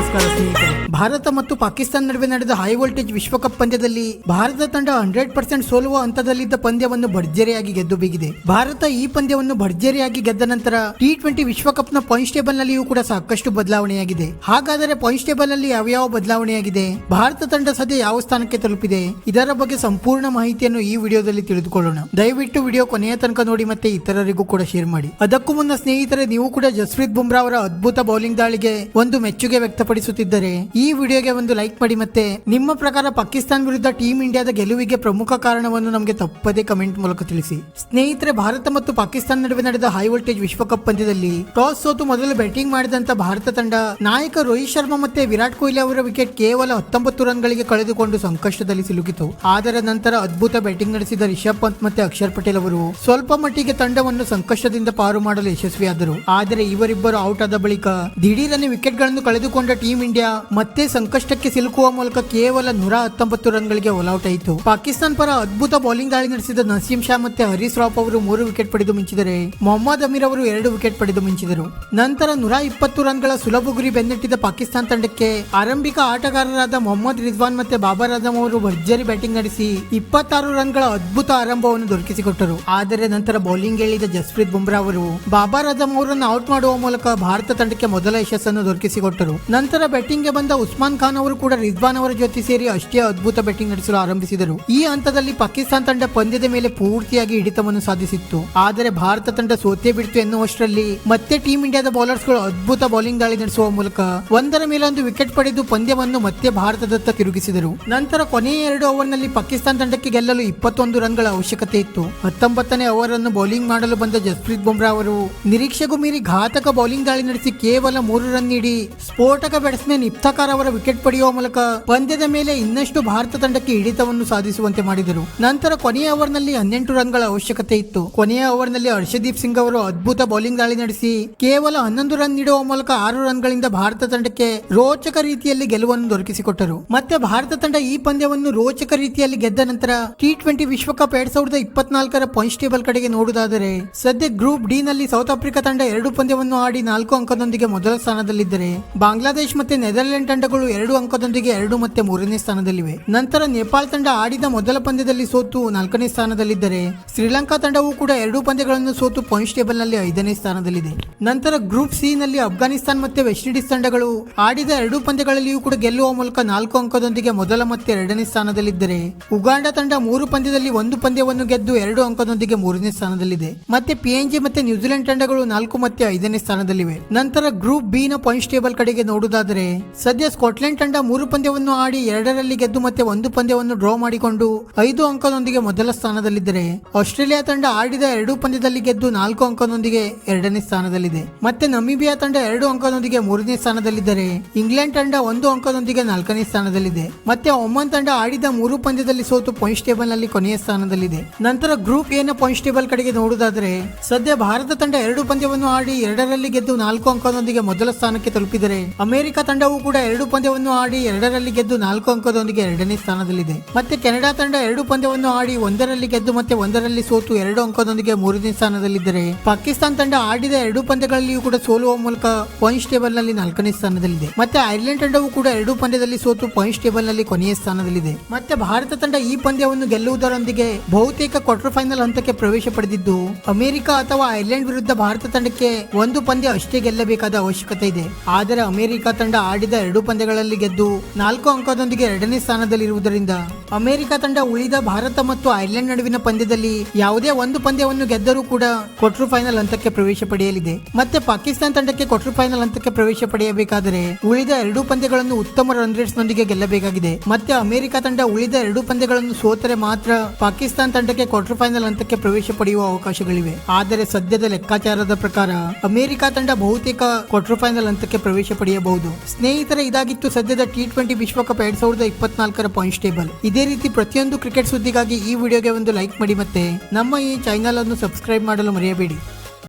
ನಮಸ್ಕಾರ ಸ್ನೇಹಿತರೆ. ಭಾರತ ಮತ್ತು ಪಾಕಿಸ್ತಾನ ನಡುವೆ ನಡೆದ ಹೈ ವೋಲ್ಟೇಜ್ ವಿಶ್ವಕಪ್ ಪಂದ್ಯದಲ್ಲಿ ಭಾರತ ತಂಡ 100% ಸೋಲುವ ಹಂತದಲ್ಲಿದ್ದ ಪಂದ್ಯವನ್ನು ಭರ್ಜರಿಯಾಗಿ ಗೆದ್ದು ಬಿಗಿದೆ. ಭಾರತ ಈ ಪಂದ್ಯವನ್ನು ಭರ್ಜರಿಯಾಗಿ ಗೆದ್ದ ನಂತರ T20 ವಿಶ್ವಕಪ್ ನ ಪಾಯಿಂಟ್ಸ್ ಟೇಬಲ್ ನಲ್ಲಿಯೂ ಕೂಡ ಸಾಕಷ್ಟು ಬದಲಾವಣೆಯಾಗಿದೆ. ಹಾಗಾದರೆ ಪಾಯಿಂಟ್ಸ್ ಟೇಬಲ್ ನಲ್ಲಿ ಯಾವ ಬದಲಾವಣೆಯಾಗಿದೆ, ಭಾರತ ತಂಡ ಸದ್ಯ ಯಾವ ಸ್ಥಾನಕ್ಕೆ ತಲುಪಿದೆ, ಇದರ ಬಗ್ಗೆ ಸಂಪೂರ್ಣ ಮಾಹಿತಿಯನ್ನು ಈ ವಿಡಿಯೋದಲ್ಲಿ ತಿಳಿದುಕೊಳ್ಳೋಣ. ದಯವಿಟ್ಟು ವಿಡಿಯೋ ಕೊನೆಯ ತನಕ ನೋಡಿ ಮತ್ತೆ ಇತರರಿಗೂ ಕೂಡ ಶೇರ್ ಮಾಡಿ. ಅದಕ್ಕೂ ಮುನ್ನ ಸ್ನೇಹಿತರೆ, ನೀವು ಕೂಡ ಜಸ್ಪ್ರೀತ್ ಬುಮ್ರಾ ಅವರ ಅದ್ಭುತ ಬೌಲಿಂಗ್ ದಾಳಿಗೆ ಒಂದು ಮೆಚ್ಚುಗೆ ವ್ಯಕ್ತಪಡಿಸುತ್ತಿದ್ದರೆ ಈ ವಿಡಿಯೋಗೆ ಒಂದು ಲೈಕ್ ಮಾಡಿ. ಮತ್ತೆ ನಿಮ್ಮ ಪ್ರಕಾರ ಪಾಕಿಸ್ತಾನ ವಿರುದ್ಧ ಟೀಮ್ ಇಂಡಿಯಾದ ಗೆಲುವಿಗೆ ಪ್ರಮುಖ ಕಾರಣವನ್ನು ನಮಗೆ ತಪ್ಪದೇ ಕಮೆಂಟ್ ಮೂಲಕ ತಿಳಿಸಿ. ಸ್ನೇಹಿತರೆ, ಭಾರತ ಮತ್ತು ಪಾಕಿಸ್ತಾನ ನಡುವೆ ನಡೆದ ಹೈ ವೋಲ್ಟೇಜ್ ವಿಶ್ವಕಪ್ ಪಂದ್ಯದಲ್ಲಿ ಟಾಸ್ ಸೋತು ಮೊದಲು ಬ್ಯಾಟಿಂಗ್ ಮಾಡಿದಂತ ಭಾರತ ತಂಡ ನಾಯಕ ರೋಹಿತ್ ಶರ್ಮಾ ಮತ್ತೆ ವಿರಾಟ್ ಕೊಹ್ಲಿ ಅವರ ವಿಕೆಟ್ ಕೇವಲ 19 ರನ್ಗಳಿಗೆ ಕಳೆದುಕೊಂಡು ಸಂಕಷ್ಟದಲ್ಲಿ ಸಿಲುಕಿತು. ಆದರೆ ನಂತರ ಅದ್ಭುತ ಬ್ಯಾಟಿಂಗ್ ನಡೆಸಿದ ರಿಷಬ್ ಪಂತ್ ಮತ್ತೆ ಅಕ್ಷರ್ ಪಟೇಲ್ ಅವರು ಸ್ವಲ್ಪ ಮಟ್ಟಿಗೆ ತಂಡವನ್ನು ಸಂಕಷ್ಟದಿಂದ ಪಾರು ಮಾಡಲು ಯಶಸ್ವಿಯಾದರು. ಆದರೆ ಇವರಿಬ್ಬರು ಔಟ್ ಆದ ಬಳಿಕ ದಿಢೀರನೆ ವಿಕೆಟ್ ಗಳನ್ನು ಕಳೆದುಕೊಂಡ ಟೀಮ್ ಇಂಡಿಯಾ ಮತ್ತೆ ಸಂಕಷ್ಟಕ್ಕೆ ಸಿಲುಕುವ ಮೂಲಕ ಕೇವಲ 119 ರನ್ಗಳಿಗೆ ಆಲ್ಔಟ್ ಆಯಿತು. ಪಾಕಿಸ್ತಾನ ಪರ ಅದ್ಭುತ ಬೌಲಿಂಗ್ ದಾಳಿ ನಡೆಸಿದ ನಸೀಂ ಶಾ ಮತ್ತೆ ಹರೀಶ್ ರಾವ್ ಅವರು 3 ವಿಕೆಟ್ ಪಡೆದು ಮಿಂಚಿದರೆ ಮೊಹಮ್ಮದ್ ಅಮೀರ್ ಅವರು 2 ವಿಕೆಟ್ ಪಡೆದು ಮಿಂಚಿದರು. ನಂತರ 120 ರನ್ಗಳ ಸುಲಭ ಗುರಿ ಬೆನ್ನಟ್ಟಿದ ಪಾಕಿಸ್ತಾನ ತಂಡಕ್ಕೆ ಆರಂಭಿಕ ಆಟಗಾರರಾದ ಮೊಹಮ್ಮದ್ ರಿಜ್ವಾನ್ ಮತ್ತೆ ಬಾಬರ್ ಆಜಮ್ ಅವರು ಭರ್ಜರಿ ಬ್ಯಾಟಿಂಗ್ ನಡೆಸಿ 26 ರನ್ಗಳ ಅದ್ಭುತ ಆರಂಭವನ್ನು ದೊರಕಿಸಿಕೊಟ್ಟರು. ಆದರೆ ನಂತರ ಬೌಲಿಂಗ್ ಹೇಳಿದ ಜಸ್ಪ್ರೀತ್ ಬುಮ್ರಾ ಅವರು ಬಾಬರ್ ಆಜಮ್ ಅವರನ್ನು ಔಟ್ ಮಾಡುವ ಮೂಲಕ ಭಾರತ ತಂಡಕ್ಕೆ ಮೊದಲ ಯಶಸ್ಸನ್ನು ದೊರಕಿಸಿಕೊಟ್ಟರು. ನಂತರ ಬ್ಯಾಟಿಂಗ್ ಗೆ ಬಂದ ಉಸ್ಮಾನ್ ಖಾನ್ ಅವರು ಕೂಡ ರಿಜ್ವಾನ್ ಅವರ ಜೊತೆ ಸೇರಿ ಅಷ್ಟೇ ಅದ್ಭುತ ಬ್ಯಾಟಿಂಗ್ ನಡೆಸಲು ಆರಂಭಿಸಿದರು. ಈ ಹಂತದಲ್ಲಿ ಪಾಕಿಸ್ತಾನ ತಂಡ ಪಂದ್ಯದ ಮೇಲೆ ಪೂರ್ತಿಯಾಗಿ ಹಿಡಿತವನ್ನು ಸಾಧಿಸಿತ್ತು. ಆದರೆ ಭಾರತ ತಂಡ ಸೋತೆ ಬಿಡ್ತು ಎನ್ನುವಷ್ಟರಲ್ಲಿ ಮತ್ತೆ ಟೀಮ್ ಇಂಡಿಯಾದ ಬೌಲರ್ಸ್ ಗಳು ಅದ್ಭುತ ಬೌಲಿಂಗ್ ದಾಳಿ ನಡೆಸುವ ಮೂಲಕ ಒಂದರ ಮೇಲೊಂದು ವಿಕೆಟ್ ಪಡೆದು ಪಂದ್ಯವನ್ನು ಮತ್ತೆ ಭಾರತದತ್ತ ತಿರುಗಿಸಿದರು. ನಂತರ ಕೊನೆಯ 2 ಓವರ್ ನಲ್ಲಿ ಪಾಕಿಸ್ತಾನ ತಂಡಕ್ಕೆ ಗೆಲ್ಲಲು 21 ರನ್ಗಳ ಅವಶ್ಯಕತೆ ಇತ್ತು. 19ನೇ ಓವರ್ ಅನ್ನು ಬೌಲಿಂಗ್ ಮಾಡಲು ಬಂದ ಜಸ್ಪ್ರೀತ್ ಬುಮ್ರಾ ಅವರು ನಿರೀಕ್ಷೆಗೂ ಮೀರಿ ಘಾತಕ ಬೌಲಿಂಗ್ ದಾಳಿ ನಡೆಸಿ ಕೇವಲ 3 ರನ್ ನೀಡಿ ಸ್ಫೋಟಕ ಬ್ಯಾಟ್ಸ್ಮನ್ ಇಫ್ತಿಖಾರ್ ಅವರ ವಿಕೆಟ್ ಪಡೆಯುವ ಮೂಲಕ ಪಂದ್ಯದ ಮೇಲೆ ಇನ್ನಷ್ಟು ಭಾರತ ತಂಡಕ್ಕೆ ಹಿಡಿತವನ್ನು ಸಾಧಿಸುವಂತೆ ಮಾಡಿದರು. ನಂತರ ಕೊನೆಯ ಓವರ್ ನಲ್ಲಿ 18 ರನ್ಗಳ ಅವಶ್ಯಕತೆ ಇತ್ತು. ಕೊನೆಯ ಓವರ್ ನಲ್ಲಿ ಹರ್ಷದೀಪ್ ಸಿಂಗ್ ಅವರು ಅದ್ಭುತ ಬೌಲಿಂಗ್ ದಾಳಿ ನಡೆಸಿ ಕೇವಲ 11 ರನ್ ನೀಡುವ ಮೂಲಕ 6 ರನ್ಗಳಿಂದ ಭಾರತ ತಂಡಕ್ಕೆ ರೋಚಕ ರೀತಿಯಲ್ಲಿ ಗೆಲುವನ್ನು ದೊರಕಿಸಿಕೊಟ್ಟರು. ಮತ್ತೆ ಭಾರತ ತಂಡ ಈ ಪಂದ್ಯವನ್ನು ರೋಚಕ ರೀತಿಯಲ್ಲಿ ಗೆದ್ದ ನಂತರ T20 ವಿಶ್ವಕಪ್ 2024ರ ಪಾಯಿಂಟ್ಸ್ ಟೇಬಲ್ ಕಡೆಗೆ ನೋಡುವುದಾದರೆ ಸದ್ಯ ಗ್ರೂಪ್ ಡಿ ನಲ್ಲಿ ಸೌತ್ ಆಫ್ರಿಕಾ ತಂಡ 2 ಪಂದ್ಯವನ್ನು ಆಡಿ 4 ಅಂಕದೊಂದಿಗೆ ಮೊದಲ ಸ್ಥಾನದಲ್ಲಿದ್ದರೆ ಬಾಂಗ್ಲಾದೇಶ ಮತ್ತೆ ನೆದರ್ಲೆಂಡ್ ತಂಡಗಳು 2 ಅಂಕದೊಂದಿಗೆ 2 ಮತ್ತೆ 3ನೇ ಸ್ಥಾನದಲ್ಲಿವೆ. ನಂತರ ನೇಪಾಳ ತಂಡ ಆಡಿದ ಮೊದಲ ಪಂದ್ಯದಲ್ಲಿ ಸೋತು 4ನೇ ಸ್ಥಾನದಲ್ಲಿದ್ದರೆ ಶ್ರೀಲಂಕಾ ತಂಡವು ಕೂಡ 2 ಪಂದ್ಯಗಳನ್ನು ಸೋತು ಪಾಯಿಂಟ್ಸ್ ಟೇಬಲ್ ನಲ್ಲಿ 5ನೇ ಸ್ಥಾನದಲ್ಲಿದೆ. ನಂತರ ಗ್ರೂಪ್ ಸಿ ನಲ್ಲಿ ಅಫ್ಘಾನಿಸ್ತಾನ ಮತ್ತೆ ವೆಸ್ಟ್ ಇಂಡೀಸ್ ತಂಡಗಳು ಆಡಿದ 2 ಪಂದ್ಯಗಳಲ್ಲಿಯೂ ಕೂಡ ಗೆಲ್ಲುವ ಮೂಲಕ 4 ಅಂಕದೊಂದಿಗೆ ಮೊದಲ ಮತ್ತೆ 2ನೇ ಸ್ಥಾನದಲ್ಲಿದ್ದರೆ ಉಗಾಂಡ ತಂಡ 3 ಪಂದ್ಯದಲ್ಲಿ 1 ಪಂದ್ಯವನ್ನು ಗೆದ್ದು 2 ಅಂಕದೊಂದಿಗೆ 3ನೇ ಸ್ಥಾನದಲ್ಲಿದೆ. ಮತ್ತೆ PNG ಮತ್ತೆ ನ್ಯೂಜಿಲೆಂಡ್ ತಂಡಗಳು 4 ಮತ್ತೆ 5ನೇ ಸ್ಥಾನದಲ್ಲಿವೆ. ನಂತರ ಗ್ರೂಪ್ ಬಿ ನ ಪಾಯಿಂಟ್ಸ್ ಟೇಬಲ್ ಕಡೆಗೆ ನೋಡುವುದಾದರೆ ಸದ್ಯ ಸ್ಕಾಟ್ಲೆಂಡ್ ತಂಡ 3 ಪಂದ್ಯವನ್ನು ಆಡಿ 2ರಲ್ಲಿ ಗೆದ್ದು ಮತ್ತೆ 1 ಪಂದ್ಯವನ್ನು ಡ್ರಾ ಮಾಡಿಕೊಂಡು 5 ಅಂಕದೊಂದಿಗೆ ಮೊದಲ ಸ್ಥಾನದಲ್ಲಿದ್ದರೆ ಆಸ್ಟ್ರೇಲಿಯಾ ತಂಡ ಆಡಿದ 2 ಪಂದ್ಯದಲ್ಲಿ ಗೆದ್ದು 4 ಅಂಕದೊಂದಿಗೆ 2ನೇ ಸ್ಥಾನದಲ್ಲಿದೆ. ಮತ್ತೆ ನಮೀಬಿಯಾ ತಂಡ 2 ಅಂಕದೊಂದಿಗೆ 3ನೇ ಸ್ಥಾನದಲ್ಲಿದ್ದರೆ ಇಂಗ್ಲೆಂಡ್ ತಂಡ 1 ಅಂಕದೊಂದಿಗೆ 4ನೇ ಸ್ಥಾನದಲ್ಲಿದೆ. ಮತ್ತೆ ಒಮನ್ ತಂಡ ಆಡಿದ 3 ಪಂದ್ಯದಲ್ಲಿ ಸೋತು ಪಾಯಿಂಟ್ಸ್ ಟೇಬಲ್ ನಲ್ಲಿ ಕೊನೆಯ ಸ್ಥಾನದಲ್ಲಿದೆ. ನಂತರ ಗ್ರೂಪ್ ಎ ನ ಪಾಯಿಂಟ್ಸ್ ಟೇಬಲ್ ಕಡೆಗೆ ನೋಡುವುದಾದರೆ ಸದ್ಯ ಭಾರತ ತಂಡ 2 ಪಂದ್ಯವನ್ನು ಆಡಿ 2ರಲ್ಲಿ ಗೆದ್ದು 4 ಅಂಕದೊಂದಿಗೆ ಮೊದಲ ಸ್ಥಾನಕ್ಕೆ ತಲುಪಿದರೆ ಅಮೆರಿಕ ತಂಡವು ಕೂಡ 2 ಪಂದ್ಯವನ್ನು ಆಡಿ 2ರಲ್ಲಿ ಗೆದ್ದು 4 ಅಂಕದೊಂದಿಗೆ 2ನೇ ಸ್ಥಾನದಲ್ಲಿದೆ. ಮತ್ತೆ ಕೆನಡಾ ತಂಡ 2 ಪಂದ್ಯವನ್ನು ಆಡಿ 1ರಲ್ಲಿ ಗೆದ್ದು ಮತ್ತೆ 1ರಲ್ಲಿ ಸೋತು 2 ಅಂಕದೊಂದಿಗೆ 3ನೇ ಸ್ಥಾನದಲ್ಲಿದ್ದರೆ ಪಾಕಿಸ್ತಾನ ತಂಡ ಆಡಿದ 2 ಪಂದ್ಯಗಳಲ್ಲಿಯೂ ಕೂಡ ಸೋಲುವ ಮೂಲಕ ಪಾಯಿಂಟ್ಸ್ ಟೇಬಲ್ ನಲ್ಲಿ 4ನೇ ಸ್ಥಾನದಲ್ಲಿದೆ. ಮತ್ತೆ ಐರ್ಲೆಂಡ್ ತಂಡವು ಕೂಡ 2 ಪಂದ್ಯದಲ್ಲಿ ಸೋತು ಪಾಯಿಂಟ್ಸ್ ಟೇಬಲ್ ನಲ್ಲಿ ಕೊನೆಯ ಸ್ಥಾನದಲ್ಲಿದೆ. ಮತ್ತೆ ಭಾರತ ತಂಡ ಈ ಪಂದ್ಯವನ್ನು ಗೆಲ್ಲುವುದರೊಂದಿಗೆ ಬಹುತೇಕ ಕ್ವಾರ್ಟರ್ ಫೈನಲ್ ಹಂತಕ್ಕೆ ಪ್ರವೇಶ ಪಡೆದಿದ್ದು ಅಮೆರಿಕ ಅಥವಾ ಐರ್ಲೆಂಡ್ ವಿರುದ್ಧ ಭಾರತ ತಂಡಕ್ಕೆ 1 ಪಂದ್ಯ ಅಷ್ಟೇ ಗೆಲ್ಲಬೇಕಾದ ಅವಶ್ಯಕತೆ ಇದೆ. ಆದರೆ ಅಮೆರಿಕ ತಂಡ ಆಡಿದ 2 ಪಂದ್ಯಗಳಲ್ಲಿ ಗೆದ್ದು 4 ಅಂಕದೊಂದಿಗೆ 2ನೇ ಸ್ಥಾನದಲ್ಲಿರುವುದರಿಂದ ಅಮೆರಿಕ ತಂಡ ಉಳಿದ ಭಾರತ ಮತ್ತು ಐರ್ಲೆಂಡ್ ನಡುವಿನ ಪಂದ್ಯದಲ್ಲಿ ಯಾವುದೇ 1 ಪಂದ್ಯವನ್ನು ಗೆದ್ದರೂ ಕೂಡ ಕ್ವಾರ್ಟರ್ ಫೈನಲ್ ಹಂತಕ್ಕೆ ಪ್ರವೇಶ ಪಡೆಯಲಿದೆ. ಮತ್ತೆ ಪಾಕಿಸ್ತಾನ ತಂಡಕ್ಕೆ ಕ್ವಾರ್ಟರ್ ಫೈನಲ್ ಹಂತಕ್ಕೆ ಪ್ರವೇಶ ಪಡೆಯಬೇಕಾದರೆ ಉಳಿದ 2 ಪಂದ್ಯಗಳನ್ನು ಉತ್ತಮ ರನ್ ರೇಟ್ಸ್ ನೊಂದಿಗೆ ಗೆಲ್ಲಬೇಕಾಗಿದೆ. ಮತ್ತೆ ಅಮೆರಿಕ ತಂಡ ಉಳಿದ 2 ಪಂದ್ಯಗಳನ್ನು ಸೋತರೆ ಮಾತ್ರ ಪಾಕಿಸ್ತಾನ ತಂಡಕ್ಕೆ ಕ್ವಾರ್ಟರ್ ಫೈನಲ್ ಹಂತಕ್ಕೆ ಪ್ರವೇಶ ಪಡೆಯುವ ಅವಕಾಶಗಳಿವೆ. ಆದರೆ ಸದ್ಯದ ಲೆಕ್ಕಾಚಾರದ ಪ್ರಕಾರ ಅಮೆರಿಕ ತಂಡ ಬಹುತೇಕ ಕ್ವಾರ್ಟರ್ ಫೈನಲ್ ಹಂತಕ್ಕೆ ಪ್ರವೇಶ ಪಡೆಯಬಹುದು. ಸ್ನೇಹಿತರೆ, ಇದಾಗಿತ್ತು ಸದ್ಯದ T20 ವಿಶ್ವಕಪ್ 2024ರ ಪಾಯಿಂಟ್ಸ್ ಟೇಬಲ್. ಇದೇ ರೀತಿ ಪ್ರತಿಯೊಂದು ಕ್ರಿಕೆಟ್ ಸುದ್ದಿಗಾಗಿ ಈ ವಿಡಿಯೋಗೆ ಒಂದು ಲೈಕ್ ಮಾಡಿ ಮತ್ತೆ ನಮ್ಮ ಈ ಚಾನೆಲ್ ಅನ್ನು ಸಬ್ಸ್ಕ್ರೈಬ್ ಮಾಡಲು ಮರೆಯಬೇಡಿ.